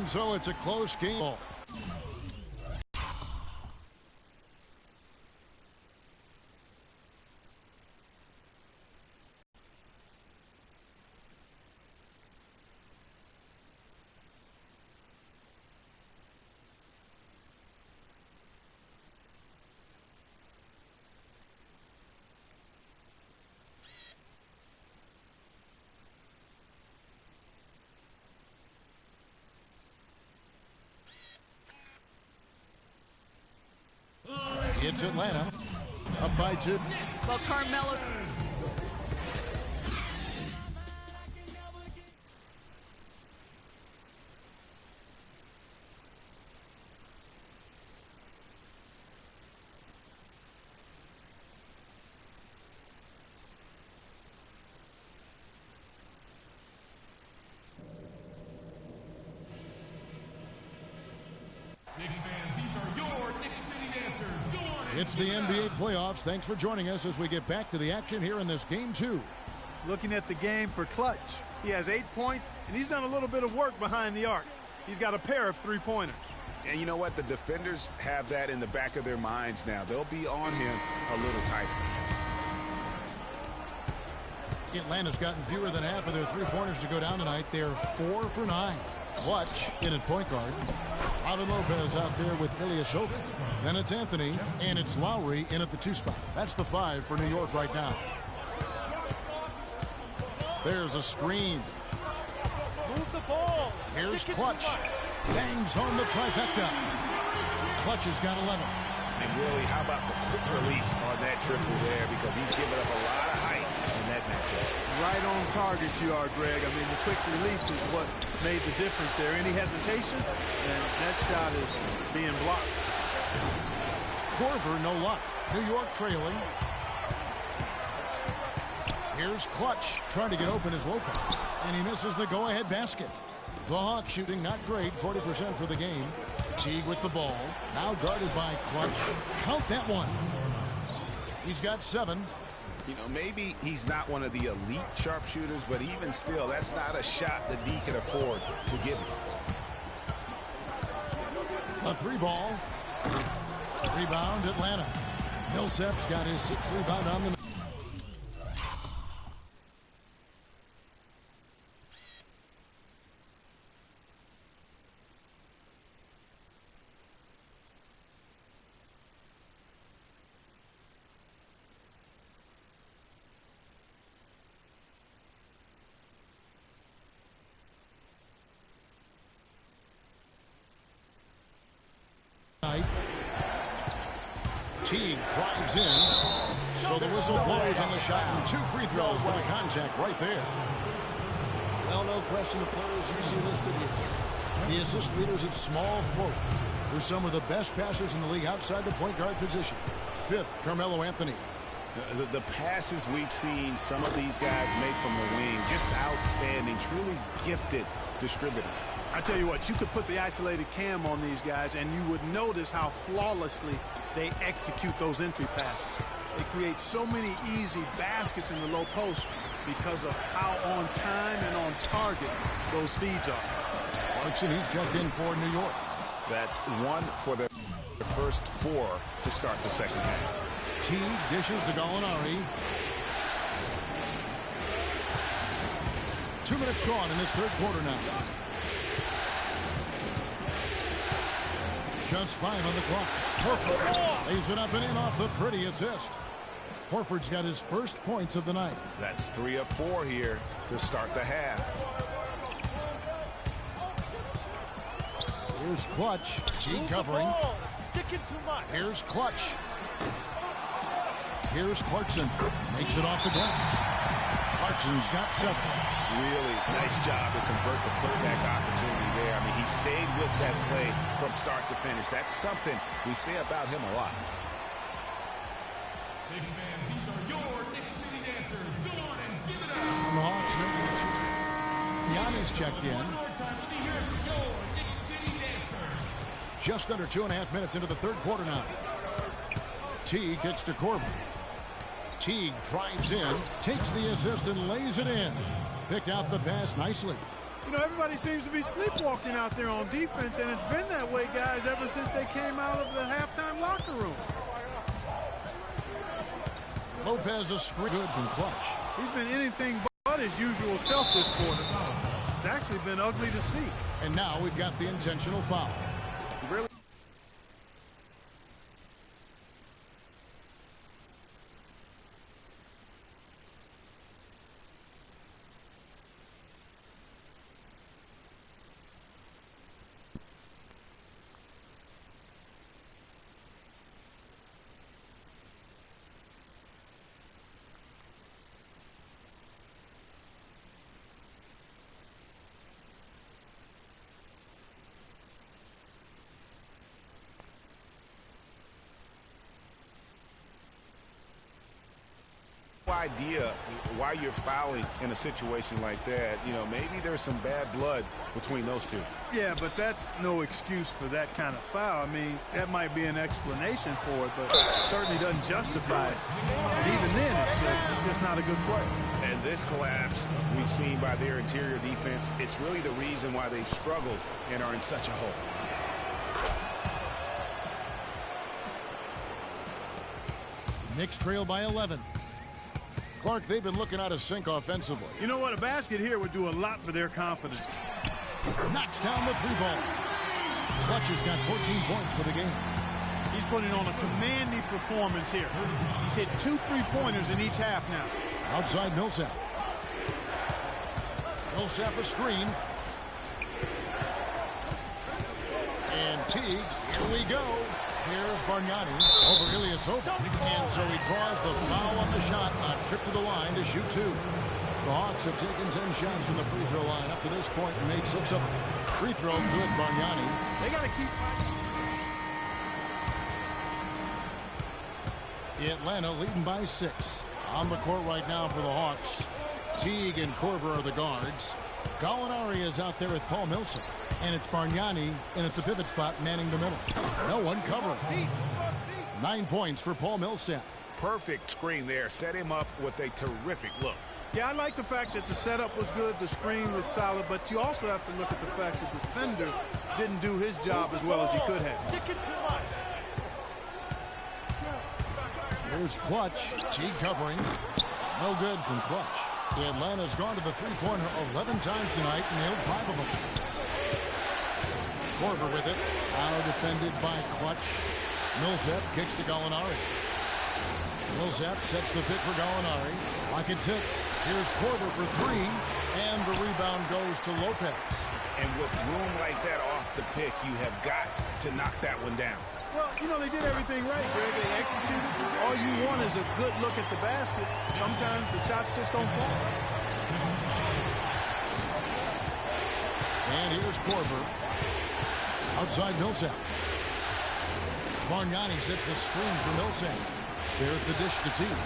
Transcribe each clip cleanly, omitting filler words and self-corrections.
And so it's a close game. It's Atlanta, up by 2. Well, Carmelo. Knicks fans, these are your Knicks City Dancers. Go on. It's the NBA playoffs. Thanks for joining us as we get back to the action here in this game 2. Looking at the game for Clutch. He has 8 points, and he's done a little bit of work behind the arc. He's got a pair of three-pointers. And you know what? The defenders have that in the back of their minds now. They'll be on him a little tighter. Atlanta's gotten fewer than half of their three-pointers to go down tonight. They're 4 for 9. Clutch in at point guard. Robin Lopez out there with Ilyasova. Then it's Anthony, and it's Lowry in at the 2 spot. That's the 5 for New York right now. There's a screen. Move the ball. Here's Clutch. Bangs home the trifecta. Clutch has got 11. And really, how about the quick release on that triple there? Because he's given up a lot of height in that matchup. Right on target you are, Greg. I mean, the quick release is what made the difference there. Any hesitation, and that shot is being blocked. Korver, no luck. New York trailing. Here's Clutch trying to get open as Lopez, and he misses the go-ahead basket. The Hawks shooting not great, 40% for the game. Teague with the ball, now guarded by Clutch. Count that one. He's got 7. You know, maybe he's not one of the elite sharpshooters, but even still, that's not a shot that D can afford to give him. A 3-ball. Rebound, Atlanta. Millsap's got his 6th rebound on the... Teague drives in, so the whistle blows on the shot, and 2 free throws for the contact right there. Well, no question the players you see listed here. The assist leaders at small forward, who are some of the best passers in the league outside the point guard position. 5th, Carmelo Anthony. The passes we've seen some of these guys make from the wing, just outstanding, truly gifted distributors. I tell you what, you could put the isolated cam on these guys, and you would notice how flawlessly they execute those entry passes. They create so many easy baskets in the low post because of how on time and on target those feeds are. Clarkson, he's checked in for New York. That's 1 for the first 4 to start the second half. Teague dishes to Gallinari. 2 minutes gone in this 3rd quarter now. Just 5 on the clock. Horford lays it up and in off the pretty assist. Horford's got his first points of the night. That's 3 of 4 here to start the half. Here's Clutch. Teague covering. Here's Clutch. Here's Clarkson. Makes it off the glass. Clarkson's got 7. Really nice job to convert the putback opportunity there. I mean, he stayed with that play from start to finish. That's something we say about him a lot. Knicks fans, these are your Knicks City Dancers. Go on and give it up. From the Hawks, Giannis checked in. One more time, let me hear it for your Knicks City Dancers. Just under 2.5 minutes into the 3rd quarter now. Teague gets to Corbin. Teague drives in, takes the assist, and lays it in. Picked out the pass nicely. You know, everybody seems to be sleepwalking out there on defense, and it's been that way, guys, ever since they came out of the halftime locker room. Lopez is good from Clutch. He's been anything but his usual self this quarter. It's actually been ugly to see. And now we've got the intentional foul. Really? Idea why you're fouling in a situation like that. You know, maybe there's some bad blood between those two. Yeah, but that's no excuse for that kind of foul. I mean, that might be an explanation for it, but certainly doesn't justify it. And even then, it's just not a good play. And this collapse we've seen by their interior defense, it's really the reason why they've struggled and are in such a hole. Knicks trail by 11. Clark, they've been looking out of sync offensively. You know what? A basket here would do a lot for their confidence. Knocks down the three ball. Clutch has got 14 points for the game. He's putting on a commanding performance here. He's hit 2 3-pointers in each half now. Outside Millsap. Millsap a screen. And Teague, here we go. Here's Bargnani over Ilyasova. And so he draws the foul on the shot. A trip to the line to shoot 2. The Hawks have taken 10 shots from the free throw line up to this point and made 6 of them. Free throw good, Bargnani. They got to keep... Atlanta leading by 6. On the court right now for the Hawks. Teague and Korver are the guards. Gallinari is out there with Paul Millsap. And it's Bargnani in at the pivot spot manning the middle. No one covering. 9 points for Paul Millsap. Perfect screen there. Set him up with a terrific look. Yeah, I like the fact that the setup was good, the screen was solid, but you also have to look at the fact that the defender didn't do his job as well as he could have. Here's Clutch. Teague covering. No good from Clutch. Atlanta's gone to the three-pointer 11 times tonight and nailed 5 of them. Korver with it. Now defended by Clutch. Millsap kicks to Gallinari. Millsap sets the pick for Gallinari. Rockets hits. Here's Korver for 3. And the rebound goes to Lopez. And with room like that off the pick, you have got to knock that one down. Well, you know, they did everything right, Greg. They executed. All you want is a good look at the basket. Sometimes the shots just don't fall. And here's Korver. Outside Millsap. Bargnani sets the screen for Millsap. There's the dish to Teague.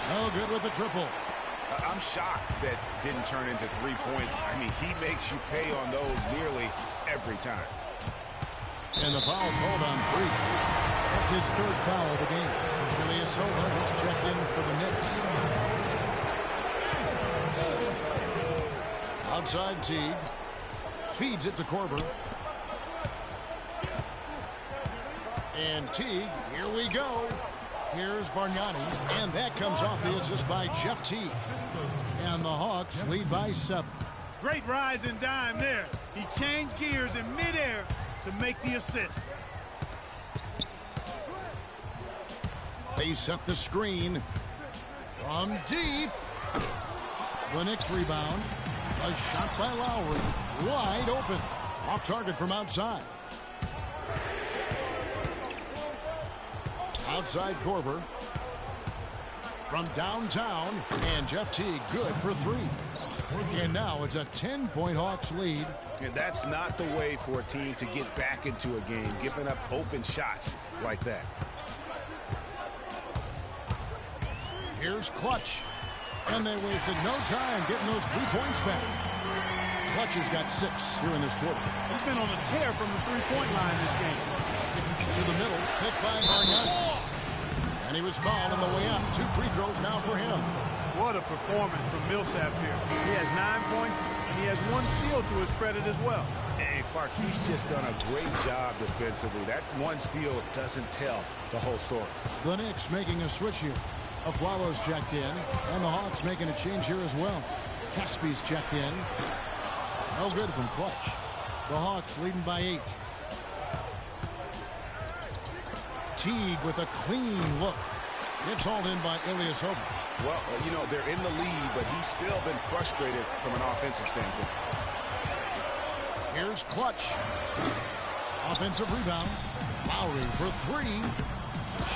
No good with the triple. I'm shocked that didn't turn into 3 points. I mean, he makes you pay on those nearly every time. And the foul called on 3. That's his 3rd foul of the game. Ilyasova has checked in for the Knicks. Outside Teague. Feeds it to Korver. And Teague, here we go. Here's Bargnani. And that comes off the assist by Jeff Teague. And the Hawks lead by 7. Great rise and dime there. He changed gears in midair to make the assist. They set the screen from deep. The Knicks rebound. A shot by Lowry. Wide open. Off target from outside. Outside Korver. From downtown. And Jeff Teague good for 3. And now it's a 10-point Hawks lead. And that's not the way for a team to get back into a game, giving up open shots like that. Here's Clutch. And they wasted no time getting those 3 points back. Clutch has got 6 here in this quarter. He's been on a tear from the three-point line this game. 60 to the middle. Hit by Bargnani. And he was fouled on the way out. 2 free throws now for him. What a performance from Millsap here. He has 9 points, and he has 1 steal to his credit as well. And Clark, he's just done a great job defensively. That 1 steal doesn't tell the whole story. The Knicks making a switch here. Aflalo's checked in, and the Hawks making a change here as well. Caspi's checked in. No good from Clutch. The Hawks leading by 8. Teague with a clean look. It's hauled in by Ilyasova. Well, you know, they're in the lead, but he's still been frustrated from an offensive standpoint. Here's Clutch. Offensive rebound. Lowry for 3.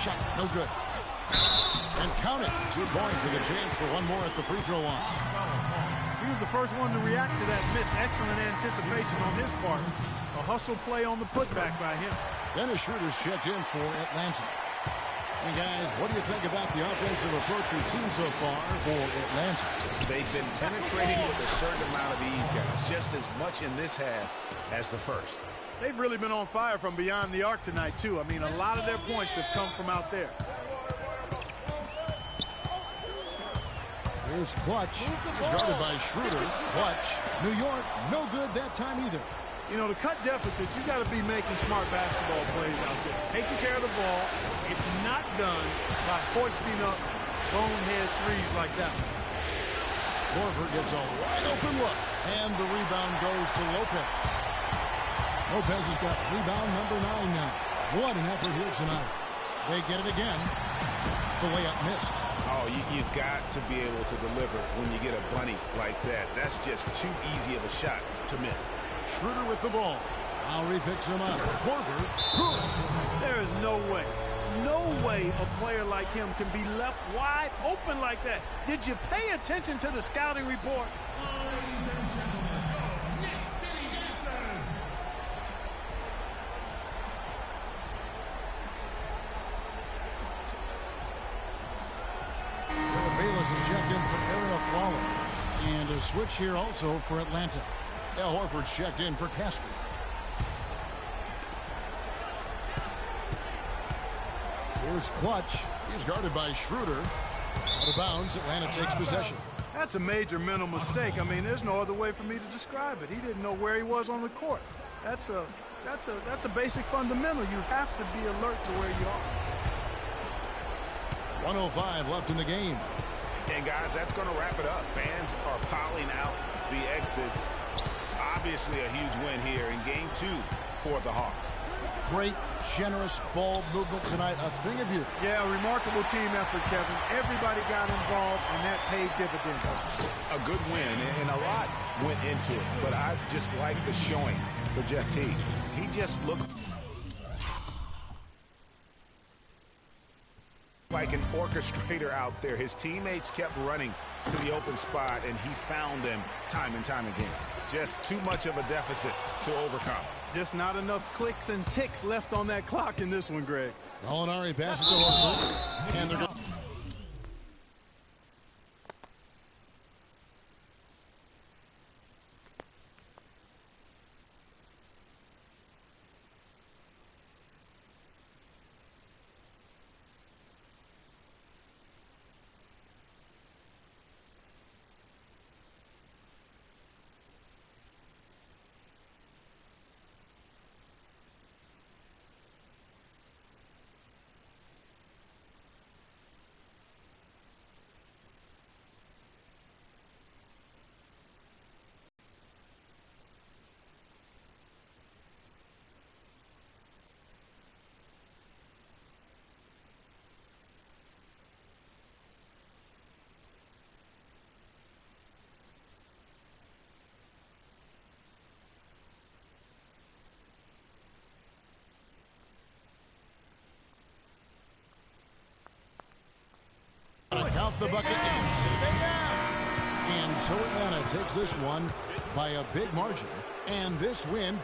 Shot no good. And count it. 2 points with a chance for one more at the free throw line. He was the first one to react to that miss. Excellent anticipation on his part. A hustle play on the putback by him. Dennis Schroeder's checked in for Atlanta. And guys, what do you think about the offensive approach we've seen so far for Atlanta? They've been penetrating with a certain amount of ease, guys. Just as much in this half as the first. They've really been on fire from beyond the arc tonight, too. I mean, a lot of their points have come from out there. Here's Clutch. He's guarded by Schroeder. Clutch. New York, no good that time either. You know, to cut deficits, you got to be making smart basketball plays out there. Taking care of the ball. It's not done by hoisting up bonehead threes like that. Korver gets a wide open look. And the rebound goes to Lopez. Lopez has got rebound number 9 now. What an effort here tonight. They get it again. The layup missed. Oh, you've got to be able to deliver when you get a bunny like that. That's just too easy of a shot to miss. Schroeder with the ball. Lowry picks him up. Korver. There is no way a player like him can be left wide open like that. Did you pay attention to the scouting report? Ladies and gentlemen, your Knicks City Dancers. Bayless is checked in for Aaron Aflalo. And a switch here also for Atlanta. Al Horford's checked in for Caspi. Here's Clutch. He's guarded by Schroeder. Out of bounds, Atlanta takes possession. That's a major mental mistake. I mean, there's no other way for me to describe it. He didn't know where he was on the court. That's a basic fundamental. You have to be alert to where you are. 1:05 left in the game. And guys, that's going to wrap it up. Fans are piling out the exits. Obviously a huge win here in game 2 for the Hawks. Great, generous ball movement tonight. A thing of beauty. Yeah, a remarkable team effort, Kevin. Everybody got involved, and that paid dividends. A good win, and a lot went into it. But I just like the showing for Jeff Teague. He just looked like an orchestrator out there. His teammates kept running to the open spot, and he found them time and time again. Just too much of a deficit to overcome. Just not enough clicks and ticks left on that clock in this one, Greg. Gallinari passes to Horford. And they're going. Count the bucket and so Atlanta takes this one by a big margin, and this win